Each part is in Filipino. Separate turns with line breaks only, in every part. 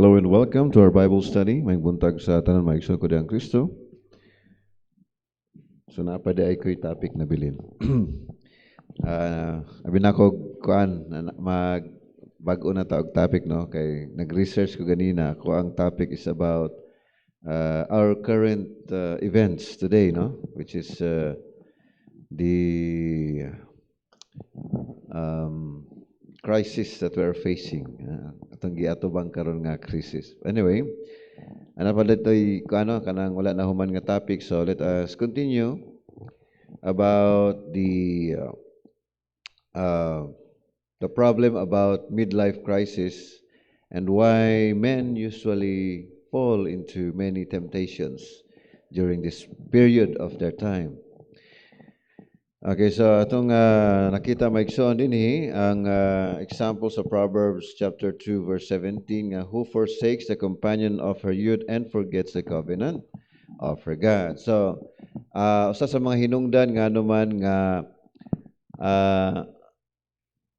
Hello and welcome to our Bible study. May buntag sa tanan maigsoon ko ang Kristo. So napadi ay ko'y topic na bilin. Abi na ko kuan mag bago na taog topic no kay nag-research ko ganina ko ang topic is about our current events today no which is the crisis that we are facing. Atong giatubang karon nga crisis. Anyway, ana pa ditoy kuano kanang wala na human nga topic, so let us continue about the problem about midlife crisis and why men usually fall into many temptations during this period of their time. Okay, so atong nakita maigsoon dinhi ang example sa Proverbs chapter 2 verse 17 nga who forsakes the companion of her youth and forgets the covenant of her God. So usa sa mga hinungdan nga naman nga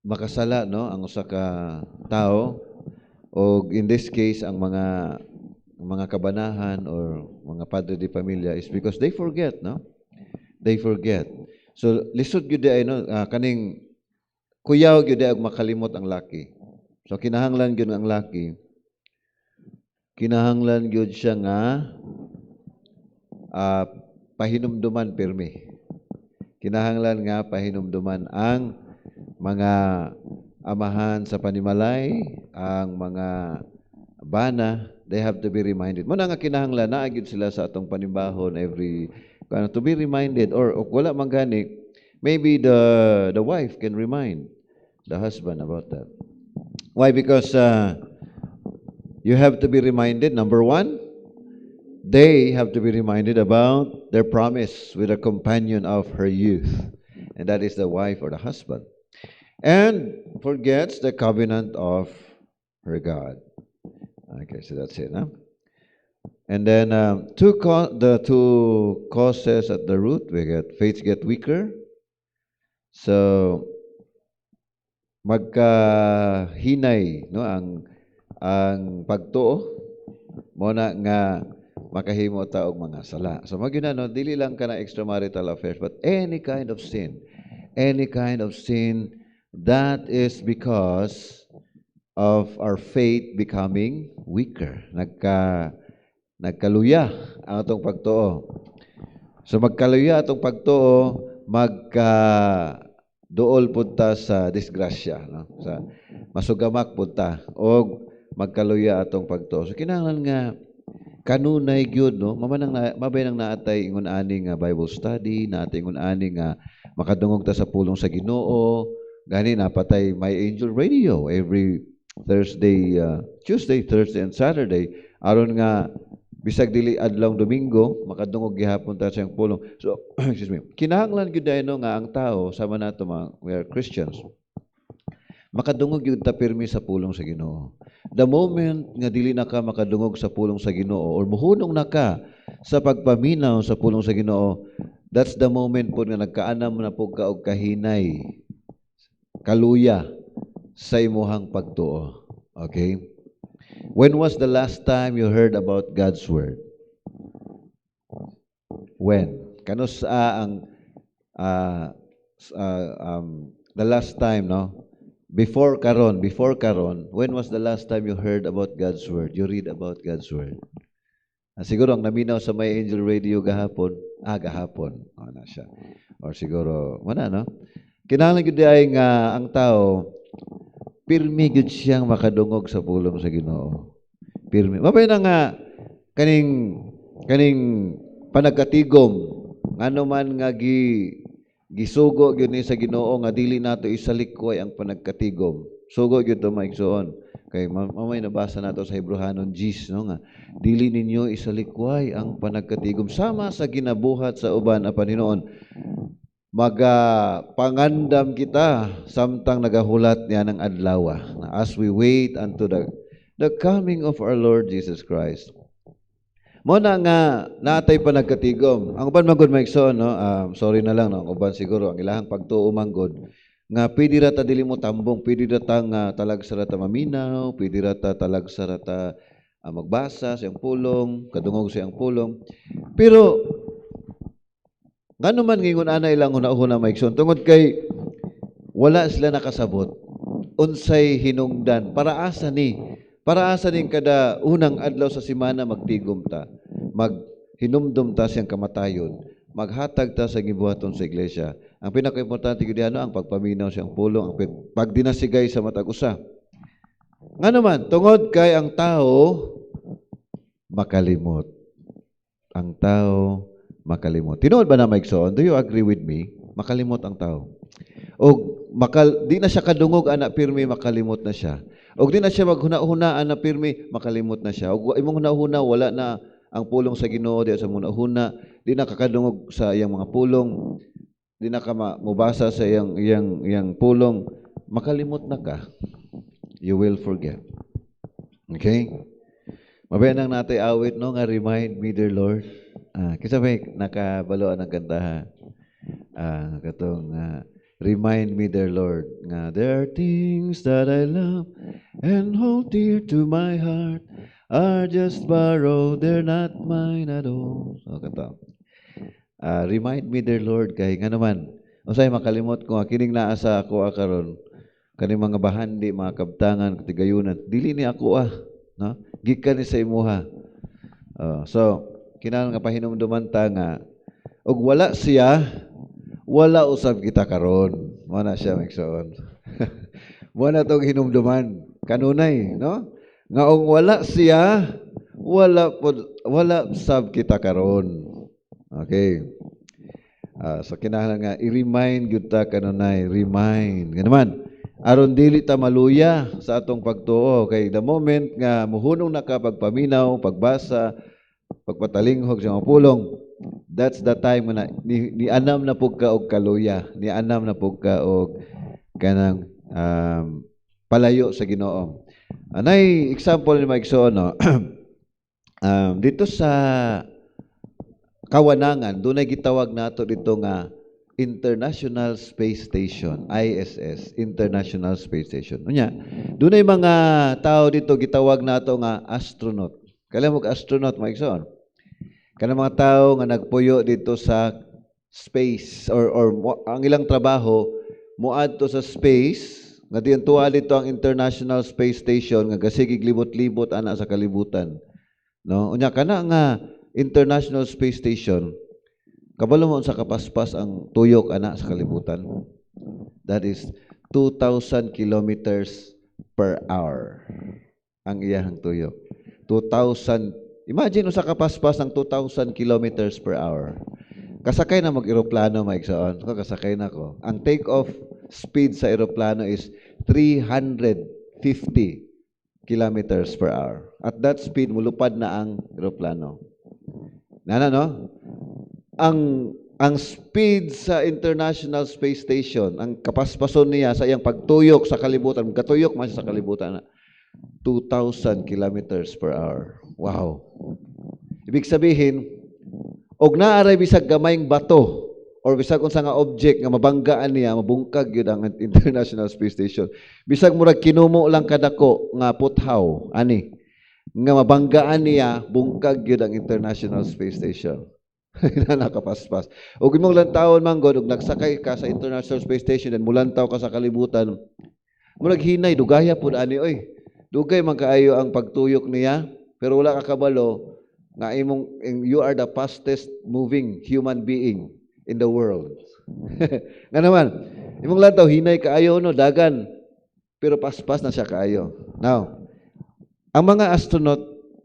makasala no ang usa ka tao o in this case ang mga kabanahan or mga padre de pamilya is because they forget no. They forget. So lisod gyud ay no kaning kuyaw gyud ay makalimot ang laki. So kinahanglan gyud ang laki. Kinahanglan gyud siya nga pahinumduman pirmi. Kinahanglan nga pahinumduman ang mga amahan sa panimalay, ang mga bana, they have to be reminded. Mo na nga kinahanglan naa gyud sila sa atong panibahon every to be reminded or wala man gani, maybe the wife can remind the husband about that. Why? Because you have to be reminded, number one, they have to be reminded about their promise with a companion of her youth, and that is the wife or the husband, and forgets the covenant of her God. Okay, so that's it, huh? And then the two causes at the root, we get faith get weaker. So magkahinay no ang pagtuo mo na nga makahimo ta og mga sala. So magyud no dili lang kana extramarital affairs but any kind of sin that is because of our faith becoming weaker. Nagkaluya ang atong pagtuo. So magkaluya atong pagtuo, magka-duol punta sa disgrasya, no? Sa masugamak punta o magkaluya atong pagtuo. So kinahanglan nga kanunay gyud no, mabay nang naatay ingon ani nga Bible study, naatay ingon ani nga makadungog ta sa pulong sa Ginoo. Gani napatay My Angel Radio every Thursday, Tuesday, Thursday and Saturday aron nga bisag dili adlawng Domingo makadungog gihapon ta sa pulong. So excuse me, kinahanglan gyud no nga ang tao sama nato we are Christians makadungog gyud ta pirmi sa pulong sa Ginoo. The moment nga dili na ka makadungog sa pulong sa Ginoo or muhunong na ka sa pagpaminaw sa pulong sa Ginoo, that's the moment po nga nagkaanam na po ka og kahinay, kaluya sa imuhang pagtuo. Okay? When was the last time you heard about God's word? When? Kano sa ang the last time no? Before karon, when was the last time you heard about God's word? You read about God's word? Siguro ang naminaw sa My Angel Radio gahapon. Na siya. Or siguro, wala no? Kinahanglan gyud ay nga ang tao pirmi gyud siyang makadungog sa pulong sa Ginoo. Pirmi. Mabay na nga kaning panagkatigom ngano man nga gisugo gyud ni sa Ginoo nga dili nato isalikway ang panagkatigom. Sugo gyud to maigsoon. Kay mamay nabasa nato sa Hebrehanon 10 no nga dili ninyo isalikway ang panagkatigom sama sa ginabuhat sa uban apan Hinuon. Pangandam kita samtang nagahulat niya ng adlaw as we wait unto the coming of our Lord Jesus Christ. Mo na nga natay pa nagkatigom. Ang uban manggod maigsoon no, sorry na lang no, ang uban siguro ang ilahang pagtuo manggod nga pwede rata dili mo tambong, pwede rata nga talag sarata maminaw, pwede rata talag sarata magbasa sa iyang pulong, kadungog sa iyang pulong. Pero ngano man ngingon ana ilang una-una maigsoon tungod kay wala sila nakasabot unsay hinungdan para asa ning kada unang adlaw sa semana magtigom ta, maghinumdum ta siyang kamatayon, maghatag ta sa gibuhaton sa iglesia. Ang pinakaimportante gyud diha ang pagpaminaw siyang pulong, ang pagdinasigay sa matag usa. Ngano man tungod kay ang tao makalimot. Ang tao makalimot. Tinuod ba na maigsoon? Do you agree with me? Makalimot ang tao. O di na siya kadungog ana pirmi makalimot na siya. O di na siya maghuna-huna ana pirmi makalimot na siya. O imong huna-huna wala na ang pulong sa Ginoo di sa huna, di na kakadungog sa iyang mga pulong, di na ka mubasa sa iyang pulong, makalimot na ka. You will forget. Okay? Mabayan ang natay awit no nga remind me dear Lord. Kisa ba nakabaloan ang kanta katong remind me dear Lord nga there are things that I love and hold dear to my heart are just borrowed, they're not mine at all. So kato. Remind me dear Lord kay nga naman usay makalimot ko kining naa sa ako karon kani mga bahandi mga kabtangan katigayunan dili ni ako no gikan ni sa imuha. So kinahanglan nga pahinumduman ta nga ug wala siya wala usab kita karon. Mo na siya maigsoon. Mo na tong hinumduman kanunay no nga ug wala siya wala sab kita karon. Okay. So kinahanglan nga i-remind gyud ta kanunay, remind. Nga naman aron dili ta maluya sa atong pagtuo kay the moment nga muhunong na ka pagpaminaw, pagbasa, pagpatalinghog sa mga pulong, that's the time na ni anam na pug ka og kaluya, ni anam na pug ka og kanang palayo sa Ginoo. Anay example ni maigsoon no. Dito sa Kawanangan dunay gitawag nato dito nga International Space Station, ISS, International Space Station. Unya, dunay mga tao dito gitawag nato nga astronaut. Kailan mo astronaut maigsoon? Kanang mga tao nga nagpuyo dito sa space or ang ilang trabaho moadto sa space nga diyan tuwa dito ang International Space Station nga gasigig libot-libot ana sa kalibutan. No, unya kana nga International Space Station kabalo mo sa kapaspas ang tuyok ana sa kalibutan. That is 2,000 kilometers per hour ang iyahang tuyok. 2,000. Imagine sa kapaspas ang 2,000 kilometers per hour. Kasakay na mag-eroplano maigsoon. Kasakay na ko. Ang take-off speed sa eroplano is 350 kilometers per hour. At that speed, mulupad na ang eroplano. Nana, no? Ang speed sa International Space Station, ang kapaspason niya sa iyang pagtuyok sa kalibutan, katuyok man sa kalibutan, 2,000 kilometers per hour. Wow. Ibig sabihin, og naaray bisag gamayng bato or bisag unsa nga object nga mabanggaan niya, mabungkag yun ang International Space Station. Bisag murag kinumo lang kadako nga puthaw, ani, nga mabanggaan niya, bungkag yun ang International Space Station. Nakapaspas. Og imong lantawon manggod og nagsakay ka sa International Space Station and mulantaw ka sa kalibutan, murag hinay dugaya pud ani oy. Dugay man kaayo ang pagtuyok niya, pero wala ka kabalo nga you are the fastest moving human being in the world. Nga naman, imong lantaw hinay kaayo no dagan, pero paspas na siya kaayo. Now, ang mga astronaut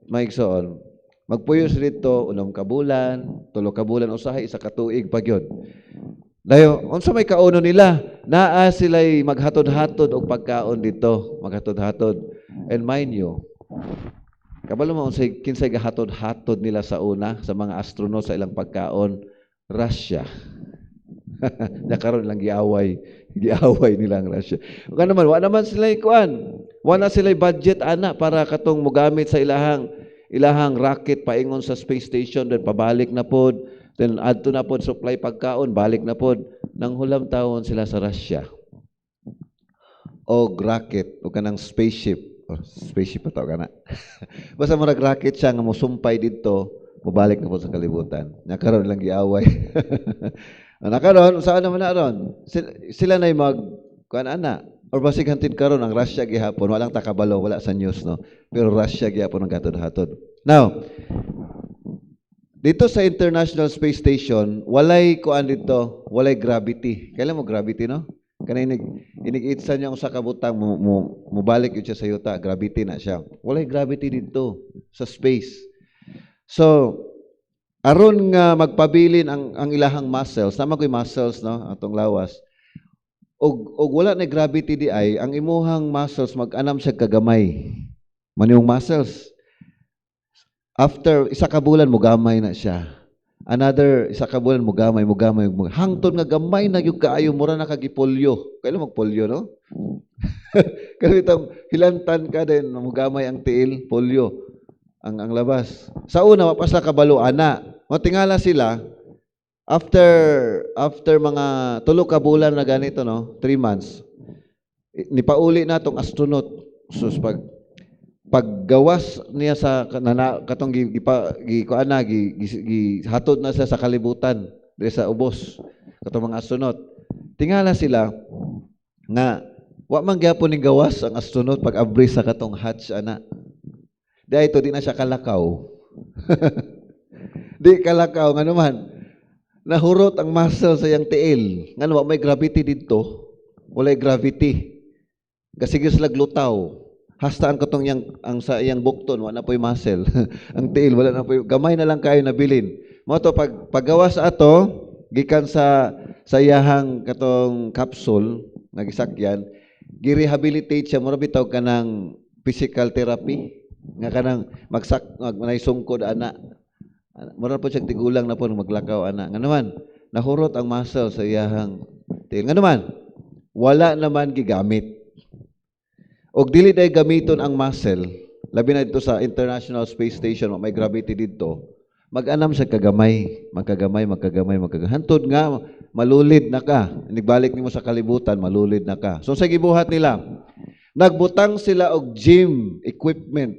maigsoon magpuyo dito unom ka bulan, tulo ka bulan usahay isa ka tuig pa gyud. Dayo, unsa may kauno nila? Naa sila'y maghatod-hatod og pagkaon dito, maghatod-hatod. And mind you, kabalo mo unsay kinsay gahatod-hatod nila sa una sa mga astronaut sa ilang pagkaon, Russia. Nakaroon lang giaway nila ang Russia. Kung naman, wala naman sila kuan. Wala sila budget ana para katong mogamit sa ilahang rocket paingon sa space station then pabalik na pod then adto na pod supply pagkaon balik na pod nang hulam taon sila sa Russia og rocket o kanang spaceship spaceship pa tawag na. Basta murag rocket siya nga mosumpay didto, mobalik na po sa kalibutan. Nakaroon lang giaway. Nakaroon, saan naman na ron? Sila na mag kuan ana or basig hantid karon ang Russia gihapon, walang takabalo, wala sa news no. Pero Russia gihapon ang gatod-hatod. Now, dito sa International Space Station, walay kuan dito, walay gravity. Kailan mo gravity no? Kana inig-itsa niya sa kabutang mubalik yun siya sa yuta, gravity na siya. Walay gravity dito sa space. So, aron nga magpabilin ang ilahang muscles, sama ko'y muscles no, atong lawas. Og wala na gravity di ay, ang imuhang muscles mag-anam siya kagamay. Maniyong muscles. After isa ka bulan mo gamay na siya. Another isa ka bulan mo gamay. Hangtod nga gamay na yung kaayo mura na kagipolyo. Kailan magpolyo no? Kasi itong hilantan ka din, mo gamay ang tiil, polyo ang labas. Sa una mapas na kabalo ana. Matingala sila after mga 3 ka bulan na ganito no, 3 months. Nipauli na tong astronaut. Sus paggawas niya sa katong hatod na siya sa kalibutan diri sa ubos katong mga astronaut. Tingala sila nga wa man gyapon ning gawas ang astronaut pag abri sa katong hatch ana. Dahito di na siya kalakaw. Di kalakaw nga naman. Nahurot ang muscle sa iyang tiil. Nga wa may gravity dito. Walay gravity. Kasi slag lutaw. Hasta ang katong ang sa iyang bukton wala na po'y muscle. Ang tiil wala na po'y gamay na lang kayo nabilin. Mo to paggawa sa ato gikan sa iyahang katong capsule nagisakyan, gi-rehabilitate siya mo bitaw kanang physical therapy nga kanang naisungkod ana. Mura po siya tigulang na po maglakaw ana. Nga naman nahurot ang muscle sa iyahang tiil. Nga naman wala naman gigamit. Og dili day gamiton ang muscle, labi na dito sa International Space Station, may gravity dito, mag-anam sa kagamay, magkagamay. Hantod nga, malulid na ka. Nagbalik nimo sa kalibutan, malulid na ka. So sa gibuhat nila, nagbutang sila og gym equipment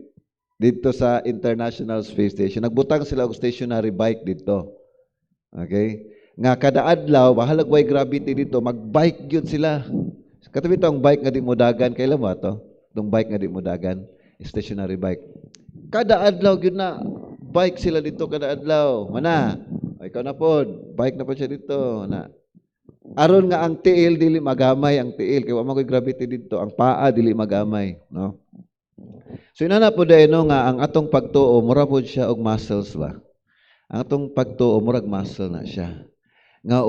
dito sa International Space Station. Nagbutang sila og stationary bike dito. Okay? Nga kada adlaw, bahalag way gravity dito, magbike gyud sila. Katabi ito ang bike nga di mo dagan. Kailan mo ito? Itong bike nga di mo dagan. Stationary bike. Kada adlaw yun na. Bike sila dito kada adlaw. Mana? O, ikaw na po. Bike na po siya dito. Na. Aron nga ang tiil, dili magamay ang tiil. Kaya wala gravity dito. Ang paa, dili magamay. No? So, inana po dahil no, nga ang atong pagtuo, mura po siya og muscles ba? Ang atong pagtuo, murag muscle na siya. Nga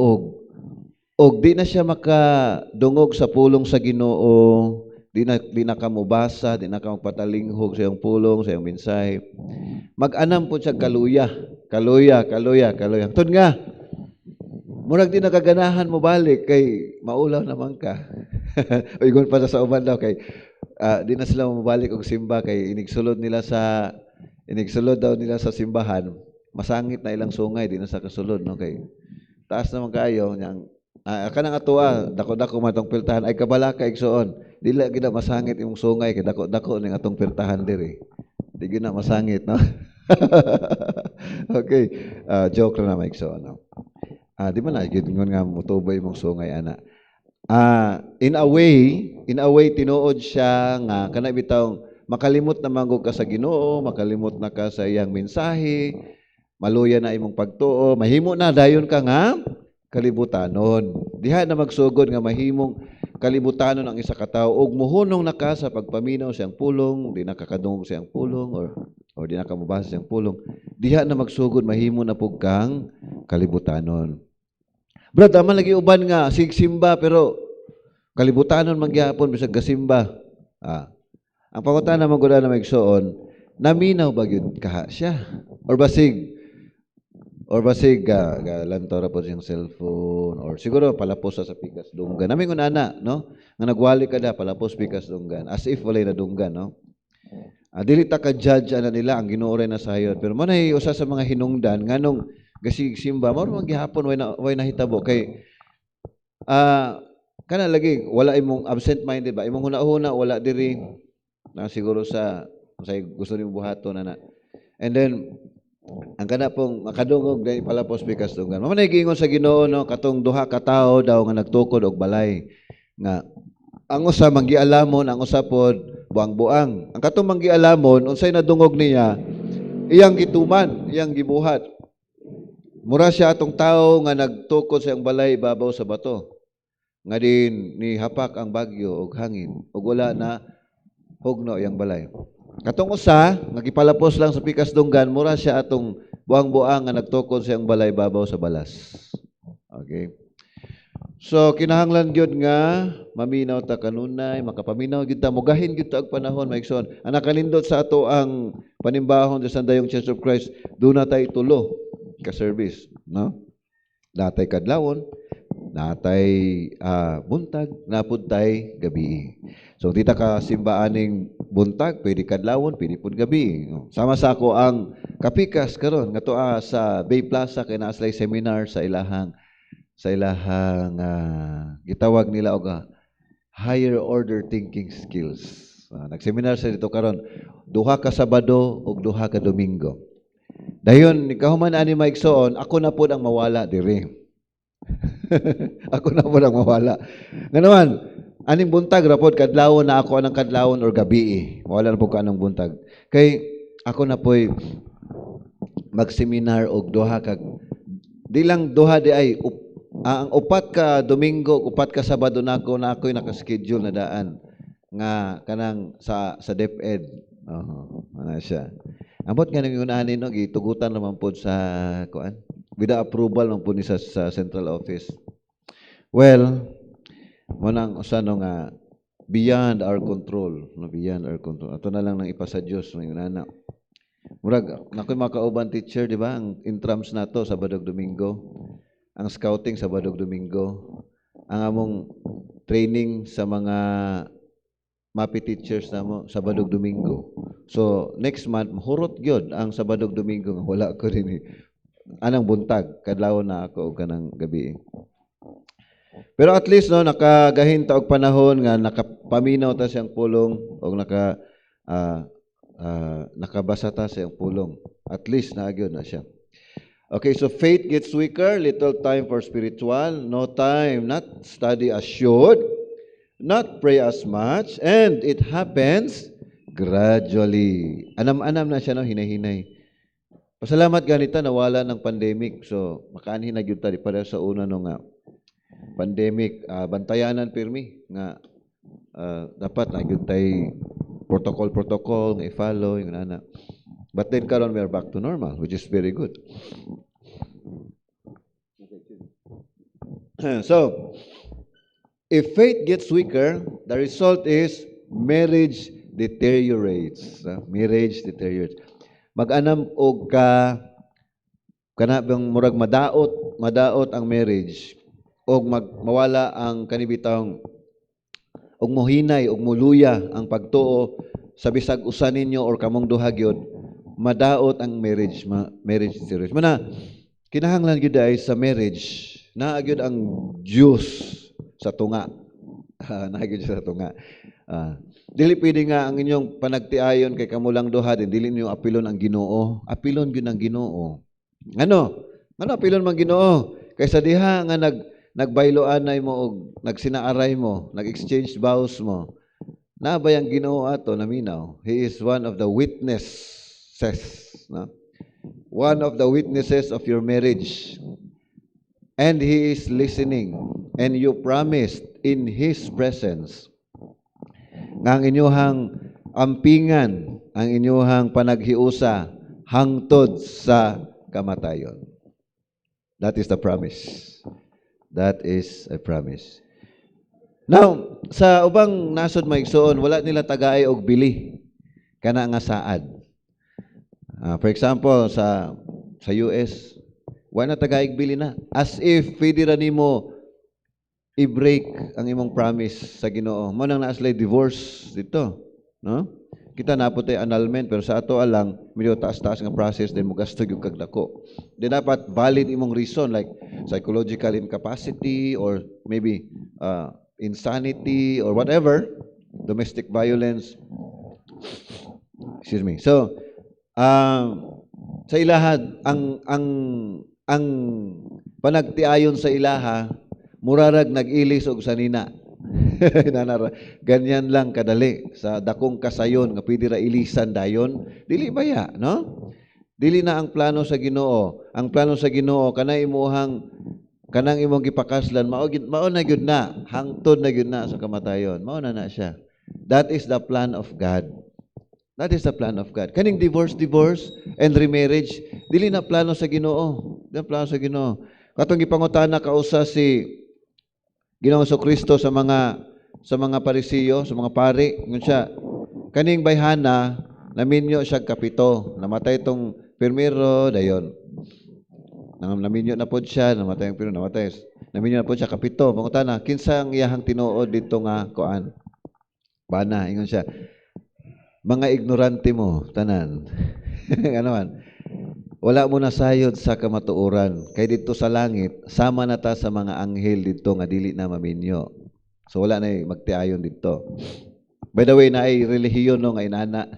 og di na siya makadungog sa pulong sa Ginoo, di na ka mubasa, di na ka magpatalinghog sa iyong pulong, sa iyong mensahe. Mag-anam po siya kaluya. Tud nga, murag di nakaganahan mo balik kay maulaw naman ka. O igon pa sa uban daw kay di na sila mabalik og simba kay inigsulod daw nila sa simbahan. Masangit na ilang sungay, di na sa kasulod no kay taas naman kayo niyang kanang atoa, dako-dako man itong piltahan, ay kabala ka igsoon. Dila gina masangit yung sungay, kay dako-dako ning atong piltahan diri. Di gina masangit, no? Okay, joke lang na maigsoon. No? Di man na, gingon nga mutubay mong sungay, ana. In a way, tinuod siya nga, kana bitawng makalimot na manggog ka sa Ginoo, makalimot na ka sa iyang mensahe, maluya na imong pagtuo, mahimo na, dayon ka nga, kalibutanon. Diha na magsugod nga mahimong kalibutanon ang isa ka tawo ug muhunong na ka sa pagpaminaw siyang pulong, di nakakadungog siyang pulong or di nakamubasa siyang pulong. Diha na magsugod mahimo na pug kang kalibutanon. Brad, aman lagi uban nga sigsimba pero kalibutanon man gyapon bisag gasimba. Ang pangutana man gud na magsuon, naminaw ba gyud kaha siya? Or basig lantora po siyang cellphone or siguro palapos sa pikas dunggan. Namin ana, no? Nga nagwali ka da palapos pikas dunggan. As if walay na dunggan, no? Dili ta ka judge ana nila ang Ginoo ray na sayon. Pero mo nay usa sa mga hinungdan nganong gasig simba mo man gihapon way nahitabo kay kana lagi wala imong absent minded ba imong huna-huna wala diri Na siguro sa gusto nimo buhaton na. And then ang kana pong makadungog dahil palapos pikas dungan. Mao na giingon sa Ginoo no katong duha ka tawo daw nga nagtukod og balay nga ang usa manggialamon, ang usa pod buang-buang. Ang katong manggialamon unsay nadungog niya, iyang gituman, iyang gibuhat. Mura siya atong tawo nga nagtukod sa iyang balay babaw sa bato. Nga din ni hapak ang bagyo og hangin ug wala na hugno iyang balay. Katong usa nga gipalapos lang sa pikas dunggan, mura siya atong buang-buang nga nagtukod sa iyang balay babaw sa balas. Okay. So kinahanglan gyud nga maminaw ta kanunay, makapaminaw gyud ta, mugahin gyud ta og panahon maigsoon. Ang nakalindot sa ato ang panimbahon sa Sandayong Church of Christ, do na tay tulo ka service, no? Natay kadlawon, natay buntag, napud tay gabi. So dita ka simbaaning buntag, pwede kadlawon, pwede pud gabi. Sama sa ako ang kapikas karon nga tuwa sa Bay Plaza kay naa sila seminar sa ilahang gitawag nila og higher order thinking skills. Nagseminar sa dito karon, duha ka Sabado ug duha ka Domingo. Dayon nikahuman ani maigsoon, ako na pud ang mawala diri. Ako na pud ang mawala. Nga naman, aning buntag ra pud kadlawon na ako anang kadlawon or gabi. Wala na pud ka anong buntag. Kay ako na po'y magseminar og duha ka di lang duha di ay ang upat ka Domingo, upat ka Sabado na ako'y naka-schedule na daan nga kanang sa DepEd. Ano siya. Ambot nga nang yunanin no, gitugutan naman po sa kuan. Without approval naman po ni sa central office. Well, manang usano nga beyond our control, no, beyond our control. Ato na lang nang ipasa Dios ng yunana. Murag nakoy makauban teacher, di ba? Ang intrams nato sa Sabado Domingo. Ang scouting sa Sabado Domingo. Ang among training sa mga MAPI teachers namo sa Sabado Domingo. So next month mahurot gyud ang Sabado Domingo nga wala ko rin anang buntag kadlawon na ako og kanang gabi. Pero at least no nakagahinta og panahon nga nakapaminaw ta siyang pulong og nakabasa ta siyang pulong. At least naagyon na siya. Okay, so faith gets weaker, little time for spiritual, no time, not study as should, not pray as much, and it happens gradually. Anam-anam na siya, no? Hinay-hinay. Pasalamat ganita, nawala ng pandemic. So, makaanhin na gyud ta para sa una no nga pandemic, bantayanan pirmi nga dapat na gyud tay protocol nga i-follow yung ana. But then karon we are back to normal, which is very good. So, if faith gets weaker, the result is marriage deteriorates. Marriage deteriorates. Mag-anam og kanabang murag madaot ang marriage og mawala ang kanibitang og mohinay og muluya ang pagtuo sa bisag usa ninyo or kamong duha gyud, madaot ang marriage deteriorates. Mana kinahanglan gyud ay sa marriage naa gyud ang Diyos sa tunga. Nahigid sa tunga. Dili pwede nga ang inyong panagtiayon kay kamulang duha din, dili niyo apilon ang Ginoo. Apilon gyud ang Ginoo. Ano apilon man Ginoo? Kaysa diha nga nagbayloanay mo og nagsinaaray mo, nag-exchange vows mo. Nabay ang Ginoo ato naminaw. He is one of the witnesses, no? One of the witnesses of your marriage. And He is listening. And you promised in His presence nga ang inyuhang ampingan, ang inyuhang panaghiusa hangtod sa kamatayon. That is the promise. That is a promise. Now, sa ubang nasod maigsoon, wala nila tagaay og bili kana nga saad. For example, sa US, wala na tagaig bili na. As if pwede ra nimo i-break ang imong promise sa Ginoo. Mo nang naaslay divorce dito, no? Kita naputay annulment pero sa ato alang medyo taas-taas nga process din mo gasto gyud kag dako. Di dapat valid imong reason like psychological incapacity or maybe insanity or whatever, domestic violence. Excuse me. So, sa ilaha, ang panagtiayon sa ilaha, murarag nag-ilis og sanina. Ganyan lang kadali sa dakong kasayon nga pwede ra ilisan dayon, dili baya, no? Dili na ang plano sa Ginoo. Ang plano sa Ginoo kanang imong gipakaslan mao na gyud na, hangtod na gyud na sa kamatayon. Mao na siya. That is the plan of God. That is the plan of God. Kaning divorce and remarriage, dili na plano sa Ginoo. Dili na plano sa Ginoo. Katong gipangutana kausa si Ginoong Kristo sa mga Parisiyo, sa mga pari, ngun siya, kaning bayhana, naminyo siya kapito. Namatay tong pirmiro, dayon. Naminyo na po siya, namatay ang pirmiro, namatay. Naminyo na po siya kapito. Pangutana, kinsa ang iyahang tinuod dito nga kuan? Bana, ingon siya. Mga ignorante mo, tanan. Ano man? Wala mo na sayod sa kamatuoran. Kay dito sa langit, sama na ta sa mga anghel dito nga dili na maminyo. So wala na magtiayon dito. By the way, na ay relihiyon no nga inana.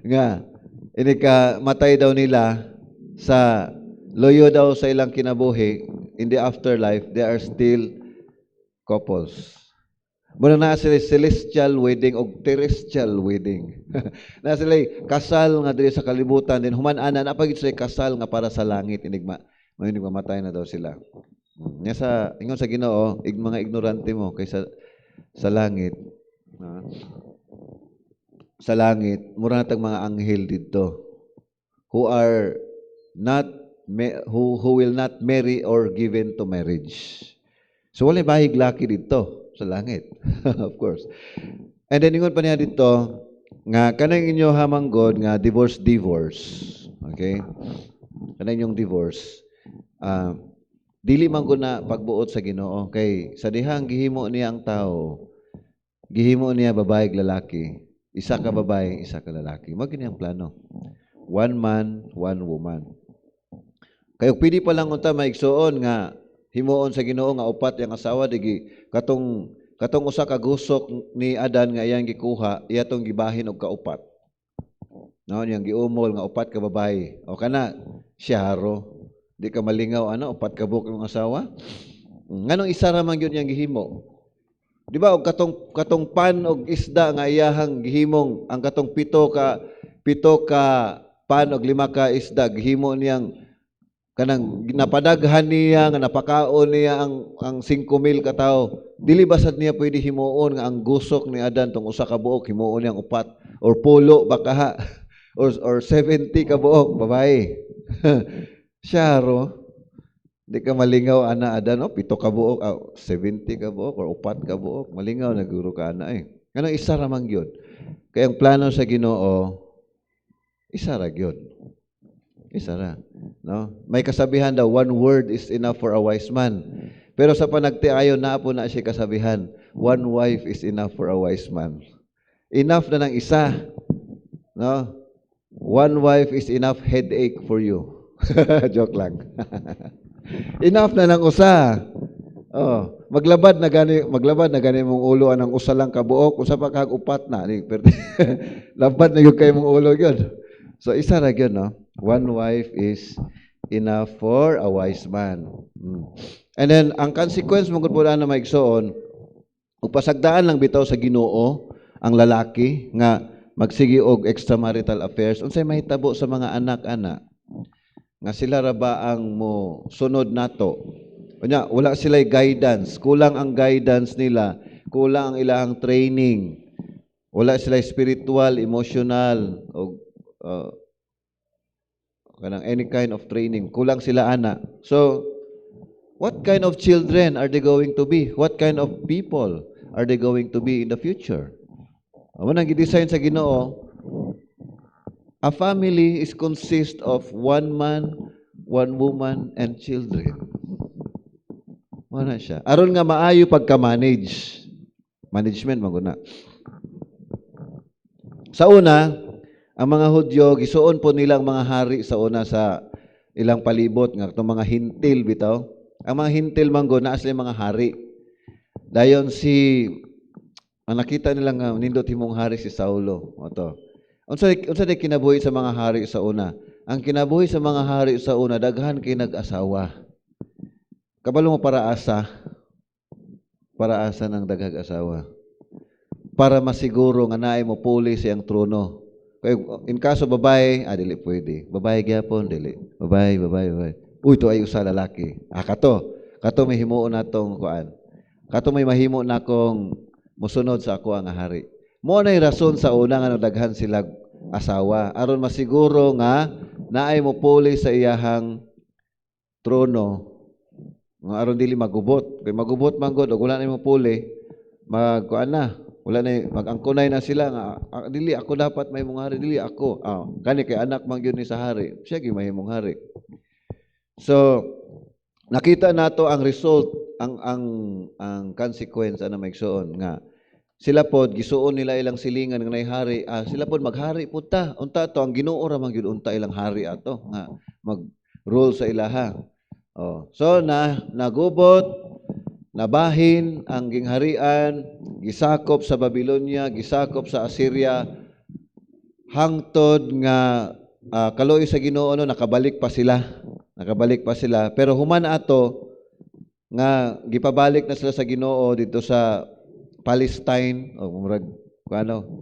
Nga, ini ka matay daw nila sa loyo daw sa ilang kinabuhi, in the afterlife, they are still couples. Muna na sila celestial wedding o terrestrial wedding. Na sila kasal nga diri sa kalibutan, din human-ana na pagit sila kasal nga para sa langit, inig mamatay na daw sila. Nya sa ingon sa Ginoo, mga ignorante mo kaysa sa langit. Sa langit, mura natag mga anghel dito who are not who will not marry or given to marriage. So wala bahig laki dito sa langit. Of course. And then ingon pa niya dito nga kanang inyo hamanggod nga divorce. Okay? Kanang inyong divorce. Dili man gud na pagbuot sa Ginoo kay sa dihang gihimo niya ang tao. Gihimo niya babae ug lalaki. Isa ka babae, isa ka lalaki. Mao gini ang plano. One man, one woman. Kayo pwede pa lang unta maigsuon nga himuon sa Ginoo nga upat yang asawa digi katong usa ka gusok ni Adan nga iyang gikuha iya tong gibahin og kaupat. No, yang giumol nga upat ka babae. O kana siyaro. Di ka malingaw upat ka buok ng asawa. Nganong isa ra man gyud yang gihimo? Di ba og katong pan og isda nga iyahang gihimong ang katong pito ka pan og 5 ka isda gihimo niyang kanang napadaghan niya nga napakaon niya ang 5,000 ka tawo. Dili basad niya pwede himuon nga ang gusok ni Adan tong usa ka buok himuon niyang upat or pulo baka or 70 ka buok babae. Syaro. Di ka malingaw ana Adan 7 ka buok 70 ka buok or upat ka buok malingaw na guro ka ana Kanang isa ra man gyud. Kay ang plano sa Ginoo isa ra gyud. Isa ra. No? May kasabihan daw, one word is enough for a wise man. Pero sa panagtiayon na po na siya kasabihan, one wife is enough for a wise man. Enough na ng isa. No? One wife is enough headache for you. Joke lang. Enough na ng usa. Oh, maglabad na gani mong ulo anang usa lang ka buok, usa pa kag upat na. Labad na gyud kay mong ulo gyud. So isa ra gyud no. One wife is enough for a wise man. And then, ang consequence mong po na maigsoon, upasagdaan lang bitaw sa Ginoo ang lalaki nga magsigi og extramarital affairs. Unsay mahitabo sa mga anak-anak nga sila ra ba ang mo sunod nato? Unya, wala sila'y guidance. Kulang ang guidance nila. Kulang ang ilang training. Wala sila'y spiritual, emotional, o kanang any kind of training. Kulang sila ana. So, what kind of children are they going to be? What kind of people are they going to be in the future? Amo nang gi-design sa Ginoo, a family is consist of one man, one woman, and children. Wala siya. Aron nga maayo pagka-manage. Management maguna. Sa una, ang mga Hudyo, gisuon po nilang mga hari sa una sa ilang palibot, nga itong mga hintil bitaw. Ang mga hintil manggo, naa sila mga hari. Dayon si ang nakita nila nga nindot himong hari si Saulo. Oto. Unsa day kinabuhi sa mga hari sa una? Ang kinabuhi sa mga hari sa una daghan kay nag-asawa. Kabalo mo para asa? Para asa ng daghang asawa? Para masiguro nga naay mo puli siyang trono. Kay in kaso babae, dili pwede. Babae gyapon dili. Babae. Uy, to ay usa lalaki. Kato may himuon natong kuan. Kato may mahimo nakong musunod sa ako nga hari. Mo nay rason sa una nga daghan sila asawa aron masiguro nga naay mo puli sa iyahang trono. Nga aron dili magubot. Kay magubot man gud ug wala na mo puli, magkuan na. Wala na magangkunay na sila nga dili ako dapat mahimong hari, dili ako. Kani kay anak man gyud ni sa hari. Siya gyud mahimong hari. So nakita nato ang result, ang consequence ana maigsuon nga sila pod gisuon nila ilang silingan nga nay hari, sila pod maghari pud ta. Unta to ang Ginoo ra man gyud unta ilang hari ato nga mag-rule sa ilaha. So nagubot, nabahin ang gingharian, gisakop sa Babylonia, gisakop sa Assyria, hangtod nga kaloy sa Ginoo nakabalik pa sila. Pero human ato nga gipabalik na sila sa Ginoo dito sa Palestine, murag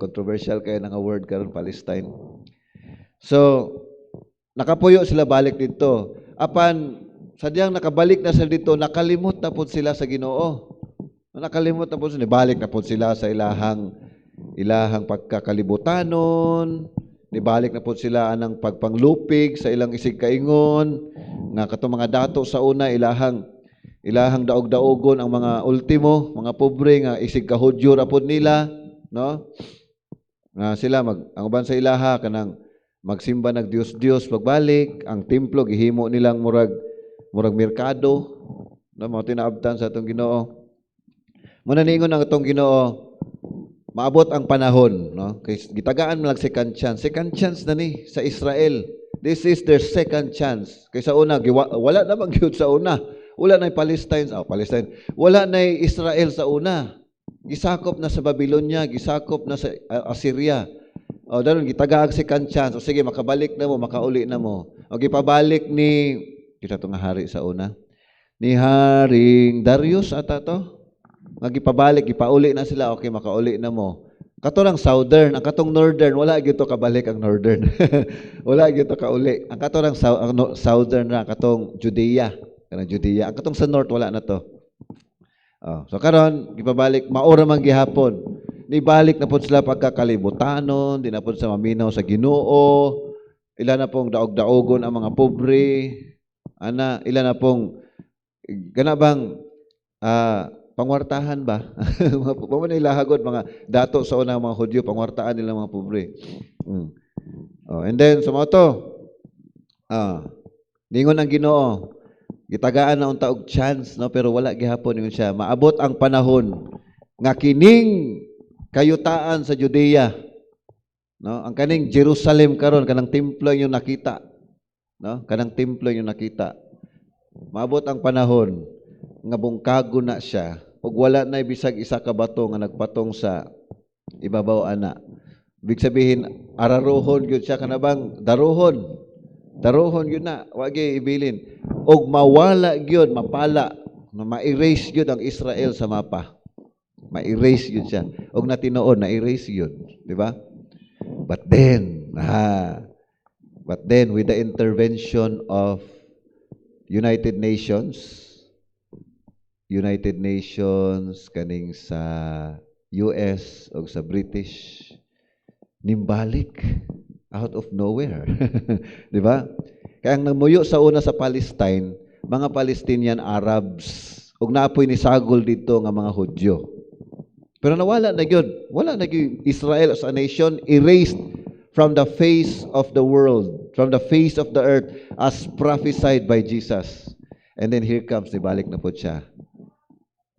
controversial kay nga word karon Palestine. So nakapuyo sila balik dito. Apan sadyang nakabalik na sila dito, nakalimot na po sila sa Ginoo. Nakalimot na po sila, balik na po sila sa ilahang pagkakalibutanon, nibalik na po sila anang pagpanglupig sa ilang isig kaingon, nga katong mga dato sa una ilahang daog-daogon ang mga ultimo, mga pobre nga isig kahudyo ra pod nila, no? Nga sila ang uban sa ilaha kanang magsimba nag Dios pagbalik, ang templo gihimo nilang murag merkado, no, mo tinaabtan sa atong Ginoo. Muna ningon ang atong Ginoo, maabot ang panahon, no? Kay gitagaan man lang second chance na ni sa Israel. This is their second chance. Kay sa una wala na gyud sa una. Wala na Palestine. Wala na Israel sa una. Gisakop na sa Babylonia, gisakop na sa Assyria. Daron gitagaag second chance. Sige, makabalik na mo, makauli na mo. Gipabalik ni kita to nga hari sa una. Ni Haring Darius ata to. Gipabalik, gipauli na sila. Okay, makauli na mo. Katong southern, ang katong northern, wala gyud to kabalik ang northern. Wala gyud to kauli. Ang katong southern na, katong Judea. Ang katong sa north wala na to. So karon gipabalik maura man gihapon. Nibalik na pud sila pagkakalibutanon, di na pud sa maminaw sa Ginoo. Ila na pong daog-daogon ang mga pobre. Ila na pong ganabang pangwartahan ba? Mo na ilahagod mga dato sa unang mga Hudyo, pangwartaan nila mga pobre. And then sumoto. Ningon ang Ginoo. Gitagaan na unta og chance, no, pero wala gihapon ingon siya. Maabot ang panahon nga kining kayutaan sa Judea, no, ang kaning Jerusalem karon kanang templo yung nakita, no, kanang templo yung nakita. Maabot ang panahon nga bungkago na siya ug wala na bisag isa ka bato nga nagpatong sa ibabaw ana. Ibig sabihin ararohon gyud siya kanabang darohon gyud na, wag ibilin. Og mawala gyud, mapala, na ma-erase gyud ang Israel sa mapa. Ma-erase gyud siya. Og natinoon, na-erase gyud, di ba? But then with the intervention of United Nations kaning sa US o sa British, nimbalik out of nowhere. Di ba? Kaya ang namuyo sa una sa Palestine, mga Palestinian Arabs, ug naapoy ni sagol dito nga mga Hudyo. Pero nawala na gyud. Wala na gyud Israel as a nation, erased from the face of the world, from the face of the earth, as prophesied by Jesus. And then here comes, nibalik na po siya.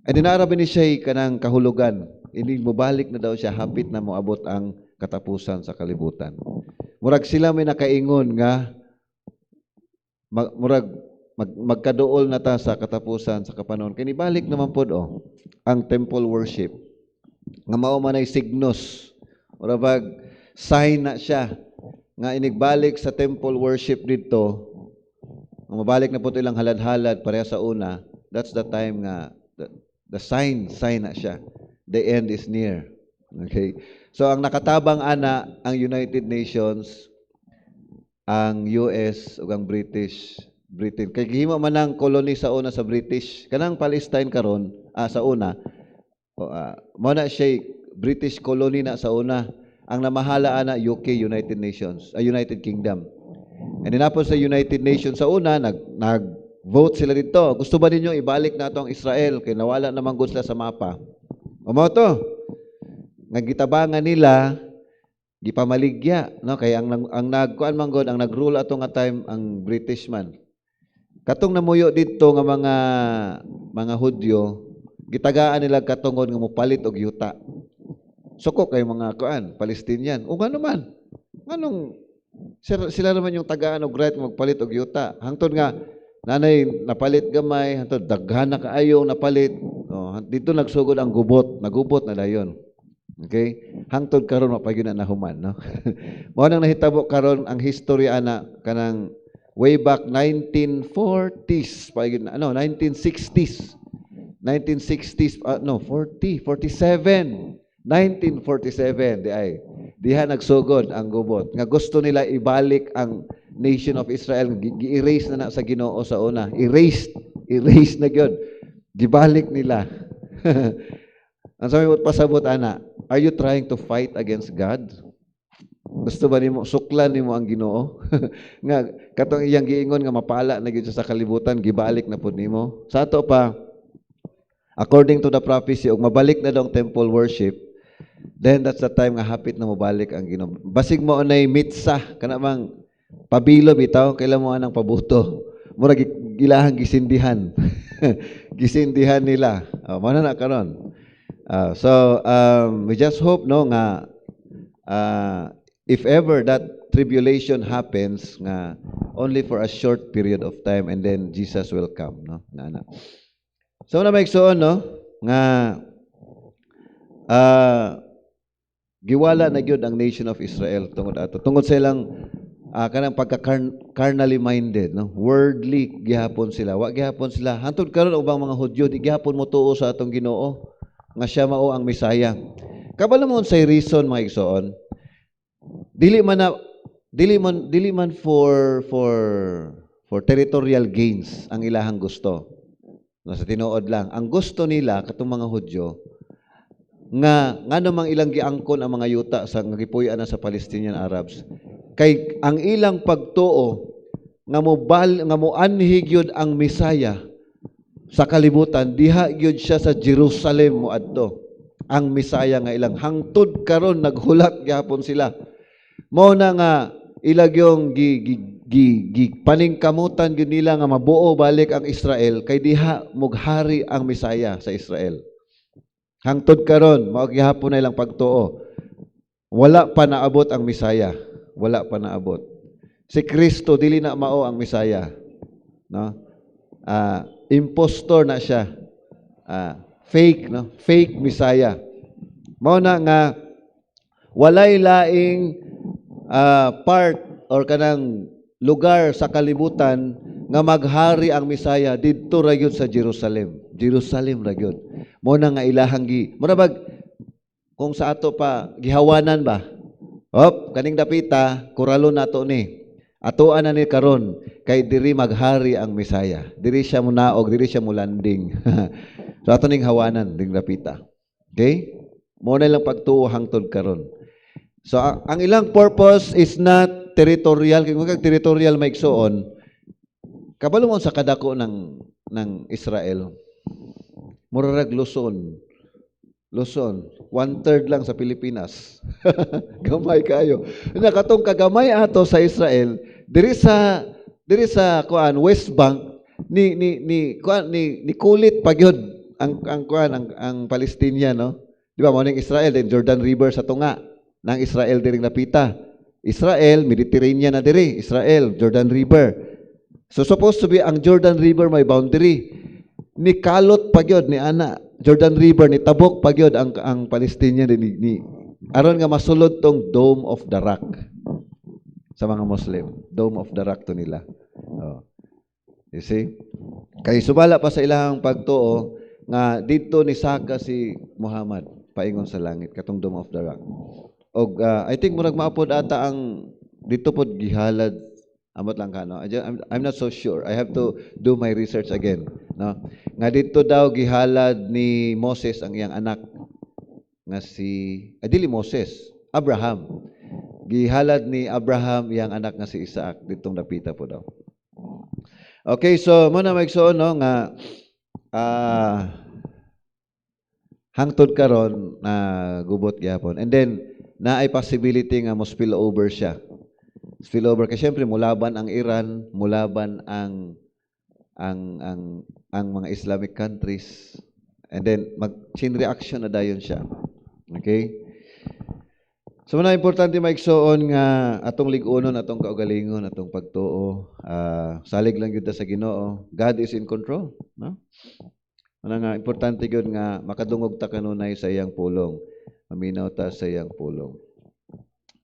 And dinarabi ni siya kanang kahulugan. Hindi mo balik na daw siya, hapit na mo abot ang katapusan sa kalibutan. Murag sila may nakaingon nga, magkaduol na ta sa katapusan sa kapanahon. Kaya nibalik naman po ang temple worship. nga mao man ay signos ora bag sign na siya nga inigbalik sa temple worship dito, nga mabalik na po ilang halad-halad pareha sa una. That's the time nga the sign na siya. The end is near. Okay? So ang nakatabang ana ang United Nations, ang US ug ang Britain. Kay gihimo man ang colony sa una sa British. Kanang Palestine karon sa una. Mo na siya British colony na sa una. Ang namahala ana UK, United Nations, United Kingdom. And then sa United Nations sa una nag-vote sila dito. Gusto ba ninyo ibalik na ang Israel kay nawala naman gud sila sa mapa? Umo to. Nga gitabangan nila gipamaligya, no? Kay ang nagkuan man gud ang nagrule ato nga time ang British man. Katong namuyo dito nga mga Hudyo, gitagaan nila katungod nga mopalit og yuta. Suko kay mga kuan Palestinian. O ngano man? Nganong sila naman yung tagaan og right nga magpalit og yuta. Hangtod nga nanay napalit gamay, hangtod daghan na kaayo napalit. Dito nagsugod ang gubot, nagubot na dayon. Okay? Hangtod karon mapagyon na nahuman, no? Mao nang nahitabo karon ang history ana kanang way back 1940s, 1960s. 1960s, 47. 1947 diha nagsugod ang gubot nga gusto nila ibalik ang nation of Israel, gi-erase na sa Ginoo sa una, erase na gyud, gibalik nila. Ang sabi mo pasabot ana, are you trying to fight against God? Gusto ba nimo suklan nimo ang Ginoo? Nga katong iyang giingon nga mapala na gyud sa kalibutan, gibalik na pud nimo. Sa ato pa, according to the prophecy, og mabalik na daw ang temple worship, then that's the time nga hapit na mabalik ang Ginoo. Basig mo anay mitsa kana mang pabilo bitaw, kailan mo anang pabuto. Mura gilahang gisindihan. Gisindihan nila. Mao na karon. So we just hope no nga if ever that tribulation happens nga only for a short period of time and then Jesus will come, no? So na maigsoon no nga giwala na gyud ang nation of Israel tungod sa ilang kanang pagka-carnally minded, no? Worldly gihapon sila. Wa gihapon sila hantod karon ubang mga Hudyo di gihapon mo tuo sa atong Ginoo nga siya mao ang Misaya. Kabalo mo say reason mga igsoon. Dili man for territorial gains ang ilahang gusto. Sa tinuod lang, ang gusto nila katong mga Hudyo nga namang ilang giangkon ang mga yuta sa gipuy-an sa Palestinian Arabs kay ang ilang pagtuo nga moanhi gyud ang Misaya sa kalibutan, diha gyud siya sa Jerusalem moadto. Ang Misaya nga ilang hangtod karon naghulat gyapon sila. Mao na nga ilag yung paningkamutan gyud nila nga mabuo balik ang Israel kay diha mughari ang Misaya sa Israel. Hangtod karon mao gihapon na ilang pagtuo. Wala pa naabot ang Misaya. Wala pa naabot. Si Kristo dili na mao ang Misaya. No? Impostor na siya. Fake, no? Fake Misaya. Mao na nga walay laing part or kanang lugar sa kalibutan nga maghari ang Misaya didto ra gyud sa Jerusalem. Jerusalem ra gyud. Mo na nga ilahang murabag kung sa ato pa gihawanan ba. Kaning dapita kuralo nato ni. Atoan na ni karon kay diri maghari ang Misaya. Diri siya munaog, diri siya mulanding. So ato ning hawanan ding dapita. Okay? Mo na lang pagtuo hangtod karon. So ang ilang purpose is not territorial, kung territorial maigsoon. Kabalo mo sa kadako ng Israel. Murarag Luzon. 1/3 lang sa Pilipinas. Gamay kayo. Nakatong kagamay ato sa Israel, diri sa West Bank ni kulit pagyod ang Palestinian, no? Di ba mo ning Israel din Jordan River sa tunga ng Israel diring napita. Israel Mediterranean na diri, Israel Jordan River. So supposed to be ang Jordan River may boundary. Ni kalot pagyod ni ana Jordan River ni tabok pa gyud ang Palestinian ni aron nga masulod tong Dome of the Rock sa mga Muslim. Dome of the Rock to nila. Oh. You see? Kay subala pa sa ilahang pagtuo nga dito ni saka si Muhammad paingon sa langit katong Dome of the Rock. Og I think murag maapod ata ang dito pod gihalad amot lang ka no. I'm not so sure. I have to do my research again, no. Nga dito daw gihalad ni Moses ang iyang anak nga si dili Moses, Abraham. Gihalad ni Abraham iyang anak nga si Isaac ditong dapita po daw. Okay, so mo na maigsoon no nga hangtod karon na gubot gyapon. And then naay possibility nga mo spill over siya. Spill over kasi syempre mulaban ang Iran, mulaban ang mga Islamic countries. And then mag-chain reaction na dayon siya. Okay? So na importante maigsoon nga atong lig-unon, atong kaugalingon, atong pagtuo, salig lang gyud ta sa Ginoo. God is in control, no? Ano nga importante gyud nga makadungog ta kanunay sa iyang pulong. Maminaw ta sa iyang pulong.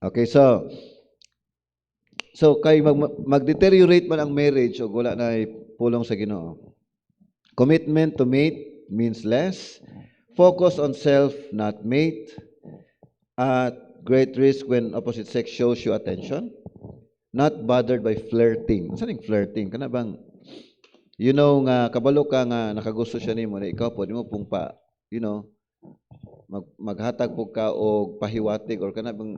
Okay, so kay mag-deteriorate man ang marriage o wala na pulong sa Ginoo. Commitment to mate means less. Focus on self, not mate. At great risk when opposite sex shows you attention. Not bothered by flirting. Saan yung flirting? Kana bang, you know nga, kabalo ka nga, nakagusto siya nimo na ikaw po, di mo pong you know, maghatag po ka o pahiwatig or kana bang,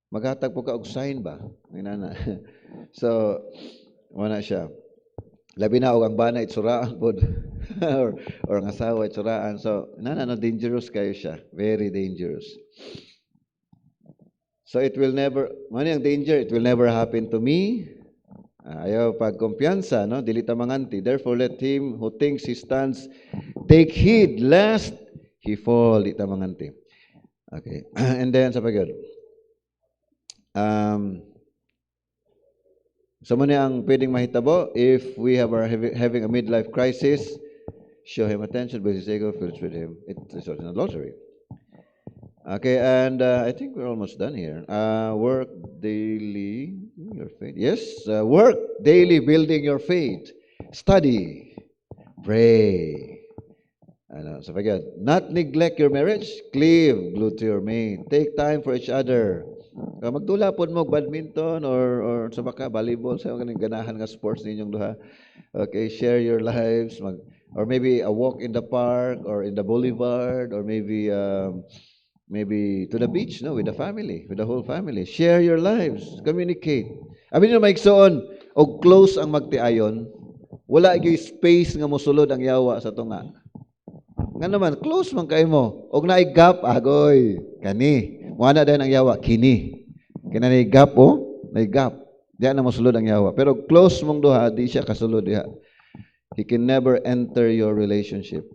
maghatag po ka og sign ba? Inana. So, wala siya. Labi na og ang bana itsuraan pod or ang asawa itsuraan. So, dangerous kayo siya. Very dangerous. So it will never, mani ang danger, it will never happen to me. Ayaw pagkumpiyansa, no? Dili ta manganti. Therefore, let him who thinks he stands take heed lest he fall. Dili ta manganti. Okay. And then, sa pagod. So muna ang pwedeng mahitabo if we are having a midlife crisis, show him attention, but his ego feels with him. It's an adultery. Okay, and I think we're almost done here. Work daily your faith. Yes, work daily building your faith. Study, pray. So forget, not neglect your marriage. Cleave, glued to your mate. Take time for each other. Magdula po mo badminton or sa baka volleyball sa mga ganahan nga sports ninyong duha. Okay, share your lives or maybe a walk in the park or in the boulevard or maybe to the beach, no, with the family, with the whole family. Share your lives, communicate. Abi niyo maigsoon og close ang magtiayon, wala gyud space nga mosulod ang yawa sa tunga. Nga naman close man kay mo og naay gap agoy kani. Wala din ang yawa, kini. Kina na gap, na gap. Diyan na masulod ang yawa. Pero close mong duha, di siya kasulod diha. He can never enter your relationship.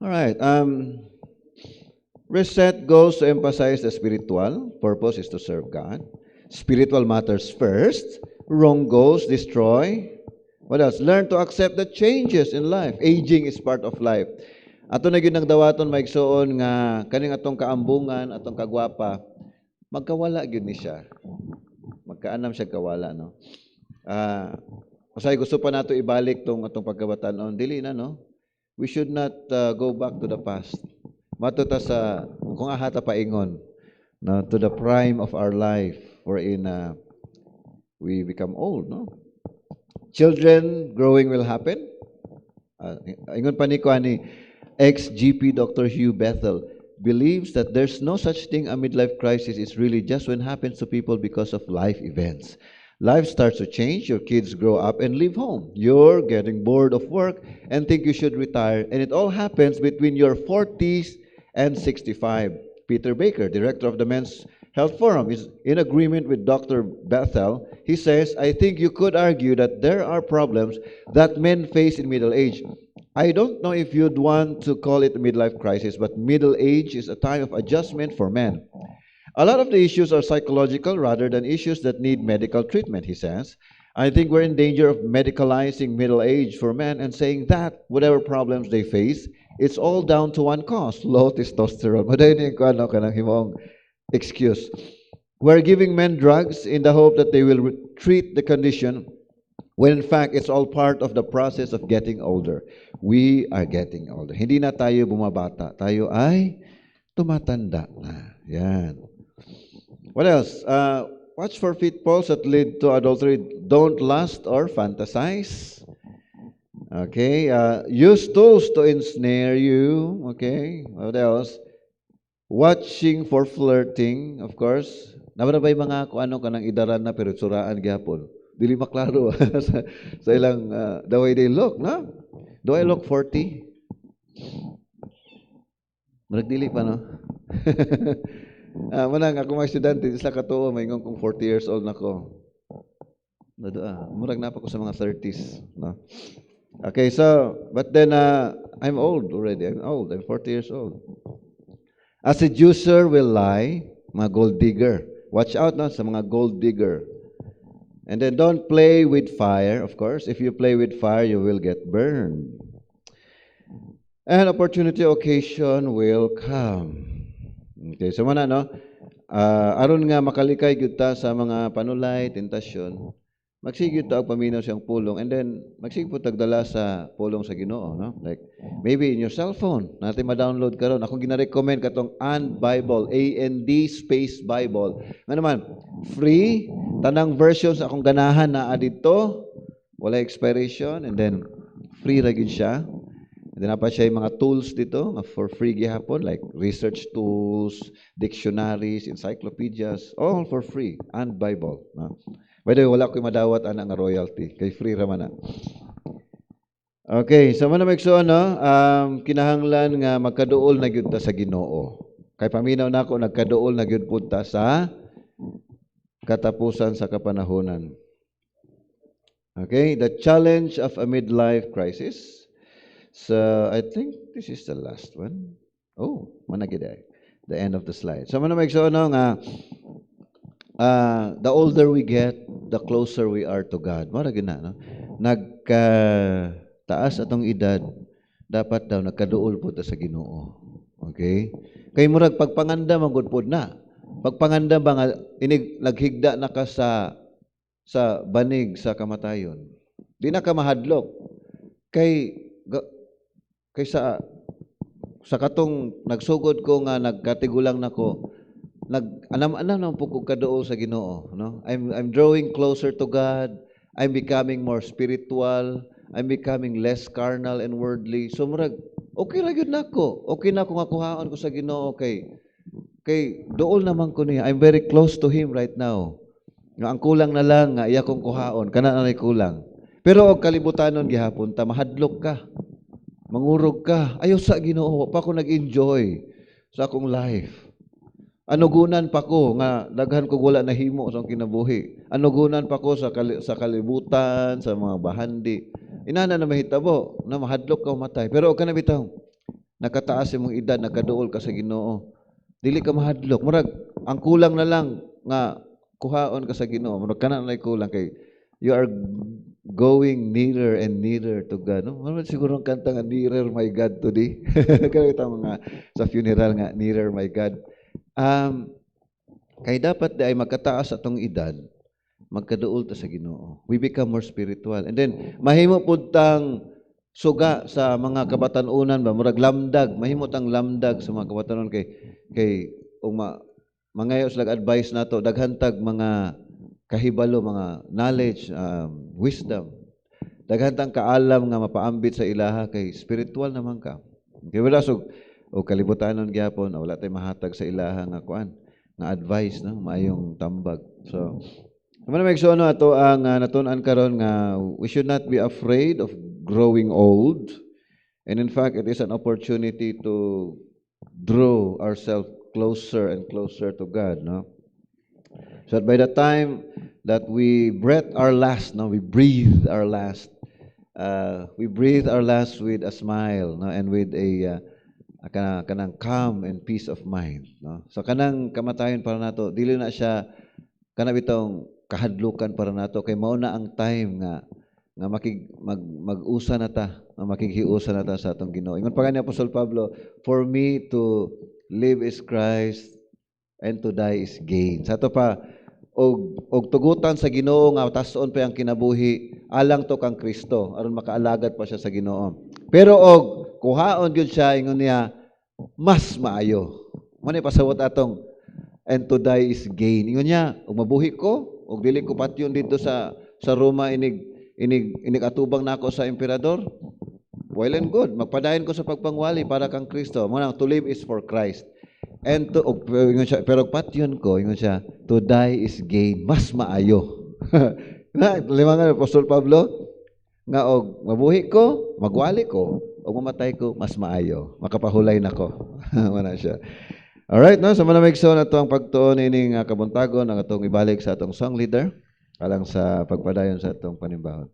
Alright. Reset goes to emphasize the spiritual. Purpose is to serve God. Spiritual matters first. Wrong goes, destroy. What else? Learn to accept the changes in life. Aging is part of life. Ato na gyud nang dawaton maigsoon nga kaning atong kaambungan, atong kagwapa, magkawala gyud ni siya. Magkaanam siya kawala, no. Usay gusto pa nato ibalik tong atong pagkabatanon, dili na, no. We should not go back to the past. Matuta sa kung ahata paingon, no, to the prime of our life wherein we become old, no. Children growing will happen. Ingon pa ni kuani ex-GP Dr. Hugh Bethel believes that there's no such thing a midlife crisis. It's really just when it happens to people because of life events. Life starts to change. Your kids grow up and leave home. You're getting bored of work and think you should retire. And it all happens between your 40s and 65. Peter Baker, director of the Men's Health Forum, is in agreement with Dr. Bethel. He says, I think you could argue that there are problems that men face in middle age. I don't know if you'd want to call it a midlife crisis, but middle age is a time of adjustment for men. A lot of the issues are psychological rather than issues that need medical treatment, he says. I think we're in danger of medicalizing middle age for men and saying that whatever problems they face, it's all down to one cause, low testosterone. Madayon ko ano kanang himong excuse. We're giving men drugs in the hope that they will treat the condition when in fact it's all part of the process of getting older. We are getting older. Hindi na tayo bumabata. Tayo ay tumatanda na. Yan. What else? Watch for pitfalls that lead to adultery. Don't lust or fantasize. Okay. Use tools to ensnare you. Okay. What else? Watching for flirting, of course. Nabarabay mga kung ano ka nang idaran na pero suraan gyapon. Dili maklaro sa ilang the way they look, no? Do I look 40? Maragdili pa, no? Manang ako mga estudyante, sa katuo, maingon kong 40 years old na ko. Murag na pa ko sa mga 30s. No? Okay, so, but then, I'm old already. I'm old. I'm 40 years old. A seducer will lie, mga gold digger. Watch out no, sa mga gold digger. And then don't play with fire, of course. If you play with fire, you will get burned. And opportunity occasion will come. Okay, so mana no, aron nga makalikay gyud ta sa mga panulay, tentasyon, magsigid ta og paminaw siyang pulong and then magsigid po tagdala sa pulong sa Ginoo, no? Like maybe in your cell phone, natin ma-download karon. Ako gina-recommend katong And Bible, AND space Bible. Nga naman, free, tanang versions akong ganahan na dito, wala expiration and then free ra gyud siya. And then pa siya yung mga tools dito for free gihapon like research tools, dictionaries, encyclopedias, all for free. And Bible, no? By the way, wala ko'y madawat ana nga royalty. Kay free raman na. Okay, so man magsuon no, kinahanglan nga magkaduol na gyud ta sa Ginoo. Kay paminaw nako nagkaduol na gyud pud ta sa katapusan sa kapanahonan. Okay, the challenge of a midlife crisis. So I think this is the last one. Oh, managid ay. The end of the slide. So man magsuon no nga the older we get, the closer we are to God. Mara gina, no? Nagkataas atong edad, dapat daw nagkaduol po ta sa Ginoo. Okay? Kay murag pagpanganda magud pod na. Pagpanganda ba nga inig naghigda na ka sa banig sa kamatayon. Di na ka mahadlok. Kay sa katong nagsugod ko nga nagkatigulang nako, anam-anam na po kong kaduol sa Ginoo, no? I'm drawing closer to God. I'm becoming more spiritual. I'm becoming less carnal and worldly. So murag okay ra gyud nako. Okay na ko nga kuhaon ko sa Ginoo kay duol naman ko niya. I'm very close to him right now. Nga ang kulang na lang nga iya kong kuhaon kana na kulang. Pero og kalibutanon gihapon ta mahadlok ka. Mangurog ka. Ayaw sa Ginoo pa ko nag-enjoy sa akong life. Anugunan pa ko nga daghan ko wala nahimo sa kinabuhi. Anugunan pa ko sa kalibutan, sa mga bahandi. Inana na mahitabo na mahadlok ka matay. Pero og kana bitaw nakataas imong edad, nakaduol ka sa Ginoo. Dili ka mahadlok. Murag ang kulang na lang nga kuhaon ka sa Ginoo. Murag kana na kulang kay you are going nearer and nearer to God. No? Ano siguro ang kanta nga nearer my God today. Kaya ito mga sa funeral nga nearer my God. Kay dapat ay magkataas atong edad, magkaduol ta sa Ginoo. We become more spiritual. And then mahimo pud tang suga sa mga kabatanunan ba, murag lamdag, mahimo tang lamdag sa mga kabatanunan kay mangayo sila advice nato daghan tag mga kahibalo, mga knowledge, wisdom. Daghan tang kaalam nga mapaambit sa ilaha kay spiritual naman ka. Kay wala o kalibutanon gyapon wala tay mahatag sa ilaha nga kuan nga advice no maayong tambag. So man magsuon ato ang natun-an karon nga we should not be afraid of growing old, and in fact it is an opportunity to draw ourselves closer and closer to God, no? So that by the time that we breathe our last with a smile, no, and with a kanang calm and peace of mind, no. So kanang kamatayon para nato dili na siya kana bitong kahadlukan para nato kay mao na ang time nga mag-usa na ta, nga makighiusa na ta sa atong Ginoo. Ingon pa ni Apostol Pablo, for me to live is Christ and to die is gain. Sa ato pa, og tugutan sa Ginoo nga tason pa ang kinabuhi, alang to kang Kristo aron makaalagad pa siya sa Ginoo. Pero og kuhaon gyud siya, ingon niya, mas maayo. Mao ni pasabot atong and to die is gain. Ingon niya, og mabuhi ko, og dili ko patyon dito sa Roma inig atubang nako sa emperador. Well and good, magpadayon ko sa pagpangwali para kang Kristo. Mao to live is for Christ. And to ingon siya, pero patyon ko, ingon siya, to die is gain, mas maayo. Na limangan Apostol Pablo nga og mabuhi ko, magwali ko, o mamatay ko, mas maayo. Makapahulay nako. Mana siya. Alright, no? So manamigso na to ang pagtuon ining kabuntagon ang atong ibalik sa atong song leader alang sa pagpadayon sa atong panimbahon.